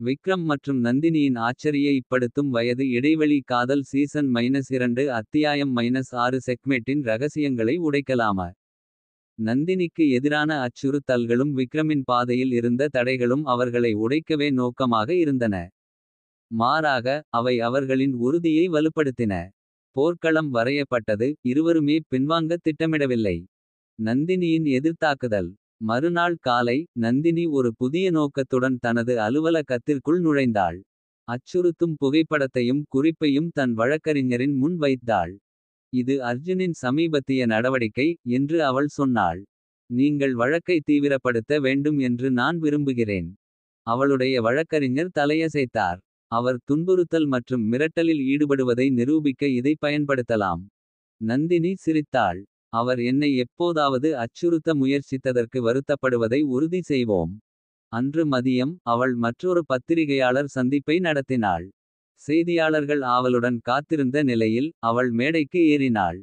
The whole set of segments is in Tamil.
விக்ரம் மற்றும் நந்தினியின் ஆச்சரியப்படுத்தும் வயது இடைவெளி காதல் சீசன் -2 அத்தியாயம் -6 செக்மேட்டின் ரகசியங்களை உடைக்கலாமா. நந்தினிக்கு எதிரான அச்சுறுத்தல்களும் விக்ரமின் பாதையில் இருந்த தடைகளும் அவர்களை உடைக்கவே நோக்கமாக இருந்தன. மாறாக அவை அவர்களின் உறுதியை வலுப்படுத்தின. போர்க்களம் வரையப்பட்டது, இருவருமே பின்வாங்க திட்டமிடவில்லை. நந்தினியின் எதிர்த்தாக்குதல். மறுநாள் காலை நந்தினி ஒரு புதிய நோக்கத்துடன் தனது அலுவலகத்திற்குள் நுழைந்தாள். அச்சுறுத்தும் புகைப்படத்தையும் குறிப்பையும் தன் வழக்கறிஞரின் முன் வைத்தாள். இது அர்ஜுனின் சமீபத்திய நடவடிக்கை என்று அவள் சொன்னாள். நீங்கள் வழக்கை தீவிரப்படுத்த வேண்டும் என்று நான் விரும்புகிறேன். அவளுடைய வழக்கறிஞர் தலையசைத்தார். அவர் துன்புறுத்தல் மற்றும் மிரட்டலில் ஈடுபடுவதை நிரூபிக்க இதை பயன்படுத்தலாம். நந்தினி சிரித்தாள். அவர் என்னை எப்போதாவது அச்சுறுத்த முயற்சித்ததற்கு வருத்தப்படுவதை உறுதி செய்வோம். அன்று மதியம் அவள் மற்றொரு பத்திரிகையாளர் சந்திப்பை நடத்தினாள். செய்தியாளர்கள் ஆவலுடன் காத்திருந்த நிலையில் அவள் மேடைக்கு ஏறினாள்.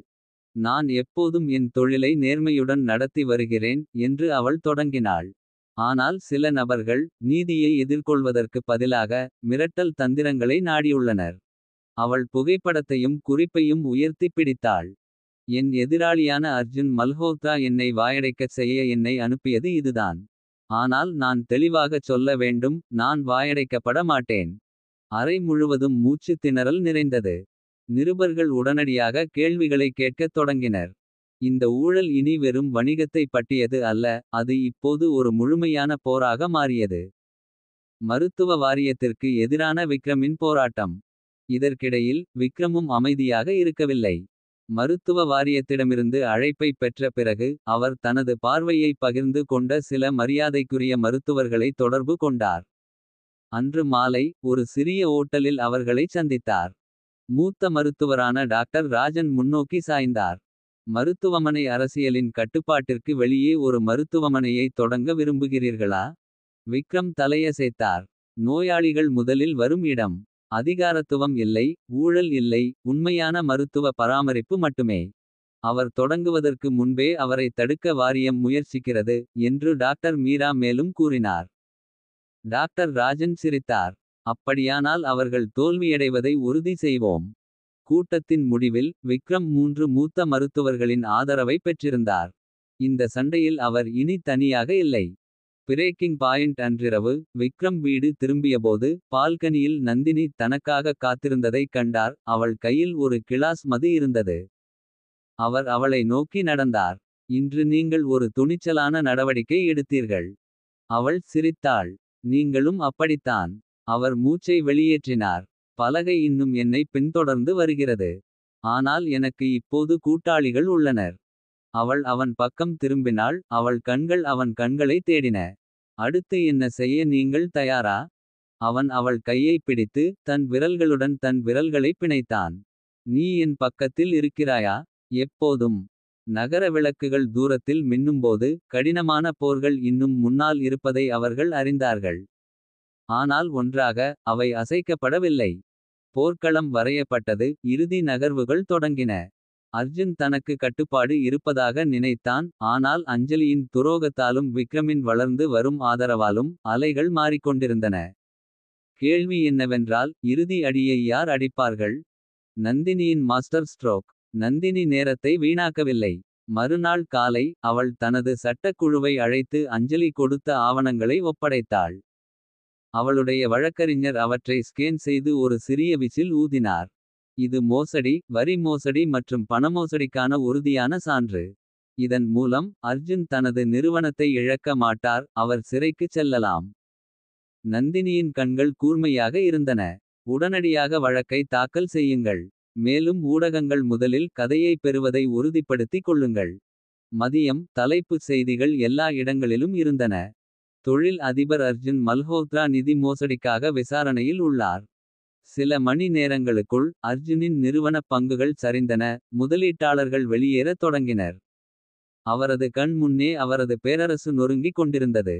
நான் எப்போதும் என் தொழிலை நேர்மையுடன் நடத்தி வருகிறேன் என்று அவள் தொடங்கினாள். ஆனால் சில நபர்கள் நீதியை எதிர்கொள்வதற்கு பதிலாக மிரட்டல் தந்திரங்களை நாடியுள்ளனர். அவள் புகைப்படத்தையும் குறிப்பையும் உயர்த்தி பிடித்தாள். என் எதிராளியான அர்ஜுன் மல்ஹோத்ரா என்னை வாயடைக்கச் செய்ய என்னை அனுப்பியது இதுதான். ஆனால் நான் தெளிவாகச் சொல்ல வேண்டும், நான் வாயடைக்கப்பட மாட்டேன். அறை முழுவதும் மூச்சு திணறல் நிறைந்தது. நிருபர்கள் உடனடியாக கேள்விகளை கேட்கத் தொடங்கினர். இந்த ஊழல் இனி வெறும் வணிகத்தை பற்றியது அல்ல, அது இப்போது ஒரு முழுமையான போராக மாறியது. மருத்துவ வாரியத்திற்கு எதிரான விக்ரமின் போராட்டம். இதற்கிடையில் விக்ரமும் அமைதியாக இருக்கவில்லை. மருத்துவ வாரியத்திடமிருந்து அழைப்பை பெற்ற பிறகு அவர் தனது பார்வையை பகிர்ந்து கொண்ட சில மரியாதைக்குரிய மருத்துவர்களை தொடர்பு கொண்டார். அன்று மாலை ஒரு சிறிய ஓட்டலில் அவர்களை சந்தித்தார். மூத்த மருத்துவரான டாக்டர் ராஜன் முன்னோக்கி சாய்ந்தார். மருத்துவமனை அரசியலின் கட்டுப்பாட்டிற்கு வெளியே ஒரு மருத்துவமனையை தொடங்க விரும்புகிறீர்களா. விக்ரம் தலையசைத்தார். நோயாளிகள் முதலில் வரும் இடம். அதிகாரத்துவம் இல்லை, ஊழல் இல்லை, உண்மையான மருத்துவ பராமரிப்பு மட்டுமே. அவர் தொடங்குவதற்கு முன்பே அவரை தடுக்க வாரியம் முயற்சிக்கிறது என்று டாக்டர் மீரா மேலும் கூறினார். டாக்டர் ராஜன் சிரித்தார். அப்படியானால் அவர்கள் தோல்வியடைவதை உறுதி செய்வோம். கூட்டத்தின் முடிவில் விக்ரம் 3 மூத்த மருத்துவர்களின் ஆதரவை பெற்றிருந்தார். இந்த சண்டையில் அவர் இனி தனியாக இல்லை. பிரேக்கிங் பாயிண்ட் அன்றிரவு விக்ரம் வீடு திரும்பியபோது பால்கனியில் நந்தினி தனக்காக காத்திருந்ததைக் கண்டார். அவள் கையில் ஒரு கிளாஸ் மது இருந்தது. அவர் அவளை நோக்கி நடந்தார். இன்று நீங்கள் ஒரு துணிச்சலான நடவடிக்கை எடுத்தீர்கள். அவள் சிரித்தாள். நீங்களும் அப்படித்தான். அவர் மூச்சை வெளியேற்றினார். பலகை இன்னும் என்னை பின்தொடர்ந்து வருகிறது. ஆனால் எனக்கு இப்போது கூட்டாளிகள் உள்ளனர். அவள் அவன் பக்கம் திரும்பினாள். அவள் கண்கள் அவன் கண்களை தேடின. அடுத்து என்ன செய்ய நீங்கள் தயாரா. அவன் அவள் கையை பிடித்து தன் விரல்களுடன் தன் விரல்களை பிணைத்தான். நீ என் பக்கத்தில் இருக்கிறாயா. எப்போதும். நகர விளக்குகள் தூரத்தில் மின்னும்போது கடினமான போர்கள் இன்னும் முன்னால் இருப்பதை அவர்கள் அறிந்தார்கள். ஆனால் ஒன்றாக அவை அசைக்கப்படவில்லை. போர்க்களம் வரையப்பட்டது, இறுதி நகர்வுகள் தொடங்கின. அர்ஜுன் தனக்கு கட்டுப்பாடு இருப்பதாக நினைத்தான். ஆனால் அஞ்சலியின் துரோகத்தாலும் விக்ரமின் வளர்ந்து வரும் ஆதரவாலும் அலைகள் மாறிக்கொண்டிருந்தன. கேள்வி என்னவென்றால், இறுதி அடியை யார் அடிப்பார்கள். நந்தினியின் மாஸ்டர் ஸ்ட்ரோக். நந்தினி நேரத்தை வீணாக்கவில்லை. மறுநாள் காலை அவள் தனது சட்டக்குழுவை அழைத்து அஞ்சலி கொடுத்த ஆவணங்களை ஒப்படைத்தாள். அவளுடைய வழக்கறிஞர் அவற்றை ஸ்கேன் செய்து ஒரு சிறிய விசில் ஊதினார். இது மோசடி, வரி மோசடி மற்றும் பணமோசடிக்கான உறுதியான சான்று. இதன் மூலம் அர்ஜுன் தனது நிறுவனத்தை இழக்க மாட்டார், அவர் சிறைக்கு செல்லலாம். நந்தினியின் கண்கள் கூர்மையாக இருந்தன. உடனடியாக வழக்கை தாக்கல் செய்யுங்கள். மேலும் ஊடகங்கள் முதலில் கதையை பெறுவதை உறுதிப்படுத்திக் கொள்ளுங்கள். மதியம் தலைப்புச் செய்திகள் எல்லா இடங்களிலும் இருந்தன. தொழில் அதிபர் அர்ஜுன் மல்ஹோத்ரா நிதி மோசடிக்காக விசாரணையில் உள்ளார். சில மணி நேரங்களுக்குள் அர்ஜுனின் நிறுவன பங்குகள் சரிந்தன. முதலீட்டாளர்கள் வெளியேறத் தொடங்கினர். அவரது கண் முன்னே அவரது பேரரசு நொறுங்கிக் கொண்டிருந்தது.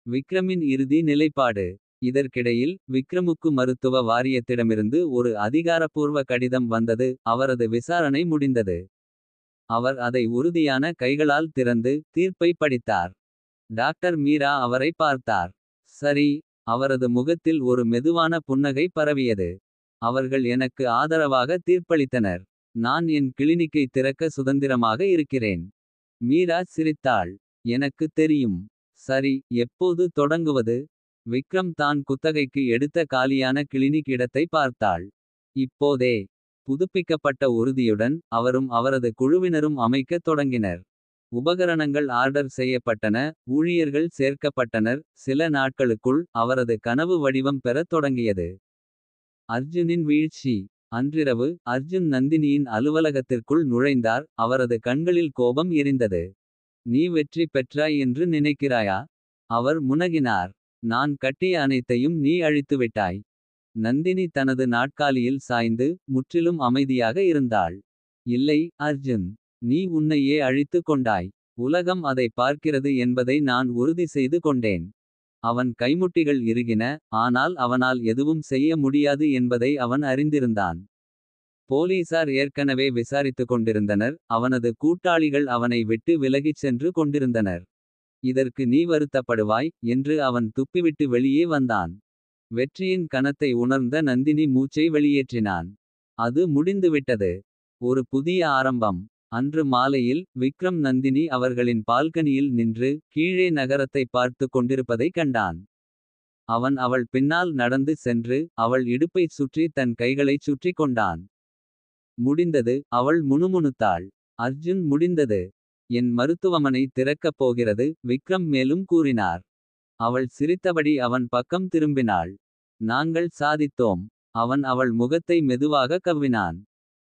விக்ரமின் இறுதி நிலைப்பாடு. இதற்கிடையில் விக்ரமுக்கு மருத்துவ வாரியத்திடமிருந்து ஒரு அதிகாரப்பூர்வ கடிதம் வந்தது. அவரது விசாரணை முடிந்தது. அவர் அதை உறுதியான கைகளால் திறந்து தீர்ப்பை படித்தார். டாக்டர் மீரா அவரை பார்த்தார். சரி, அவரது முகத்தில் ஒரு மெதுவான புன்னகை பரவியது. அவர்கள் எனக்கு ஆதரவாக தீர்ப்பளித்தனர். நான் என் கிளினிக்கை திறக்க சுதந்திரமாக இருக்கிறேன். மீரா சிரித்தாள். எனக்கு தெரியும். சரி, எப்போது தொடங்குவது? விக்ரம் தான் குத்தகைக்கு எடுத்த காலியான கிளினிக் இடத்தை பார்த்தாள். இப்போதே. புதுப்பிக்கப்பட்ட உறுதியுடன் அவரும் அவரது குழுவினரும் அமைக்கத் தொடங்கினர். உபகரணங்கள் ஆர்டர் செய்யப்பட்டன. ஊழியர்கள் சேர்க்கப்பட்டனர். சில நாட்களுக்குள் அவரது கனவு வடிவம் பெறத் தொடங்கியது. அர்ஜுனின் வீழ்ச்சி. அன்றிரவு அர்ஜுன் நந்தினியின் அலுவலகத்திற்குள் நுழைந்தார். அவரது கண்களில் கோபம் எரிந்தது. நீ வெற்றி பெற்றாய் என்று நினைக்கிறாயா? அவர் முனகினார். நான் கட்டிய அனைத்தையும் நீ அழித்துவிட்டாய். நந்தினி தனது நாட்காலியில் சாய்ந்து முற்றிலும் அமைதியாக இருந்தாள். இல்லை அர்ஜுன். நீ உன்னையே அழித்துக் கொண்டாய். உலகம் அதை பார்க்கிறது என்பதை நான் உறுதி செய்து கொண்டேன். அவன் கைமுட்டிகள் இறுகின. ஆனால் அவனால் எதுவும் செய்ய முடியாது என்பதை அவன் அறிந்திருந்தான். போலீசார் ஏற்கனவே விசாரித்துக் கொண்டிருந்தனர். அவனது கூட்டாளிகள் அவனை விட்டு விலகிச் சென்று கொண்டிருந்தனர். இதற்கு நீ வருத்தப்படுவாய் என்று அவன் துப்பிவிட்டு வெளியே வந்தான். வெற்றியின் கனத்தை உணர்ந்த நந்தினி மூச்சை வெளியேற்றினான். அது முடிந்துவிட்டது. ஒரு புதிய ஆரம்பம். அன்று மாலையில் விக்ரம் நந்தினி அவர்களின் பால்கனியில் நின்று கீழே நகரத்தை பார்த்து கொண்டிருப்பதைக் கண்டான். அவன் அவள் பின்னால் நடந்து சென்று அவள் இடுப்பைச் சுற்றி தன் கைகளைச் சுற்றிக் கொண்டான். முடிந்தது. அவள் முணுமுணுத்தாள். அர்ஜுன் முடிந்தது. என் மருத்துவமனை திறக்கப் போகிறது. விக்ரம் மேலும் கூறினார். அவள் சிரித்தபடி அவன் பக்கம் திரும்பினாள். நாங்கள் சாதித்தோம். அவன் அவள் முகத்தை மெதுவாக கவ்வினான்.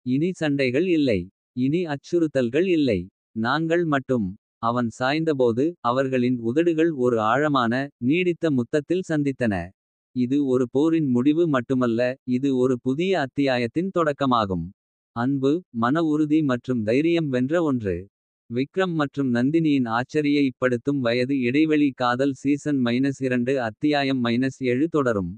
இனி சண்டைகள் இல்லை. இனி அச்சுறுத்தல்கள் இல்லை. நாங்கள் மட்டும். அவன் சாய்ந்தபோது அவர்களின் உதடுகள் ஒரு ஆழமான நீடித்த முத்தத்தில் சந்தித்தன. இது ஒரு போரின் முடிவு மட்டுமல்ல. இது ஒரு புதிய அத்தியாயத்தின் தொடக்கமாகும். அன்பு, மன உறுதி மற்றும் தைரியம் வென்ற ஒன்று. விக்ரம் மற்றும் நந்தினியின் ஆச்சரியப்படுத்தும் வயது இடைவெளி காதல் சீசன் -2 அத்தியாயம் -7 தொடரும்.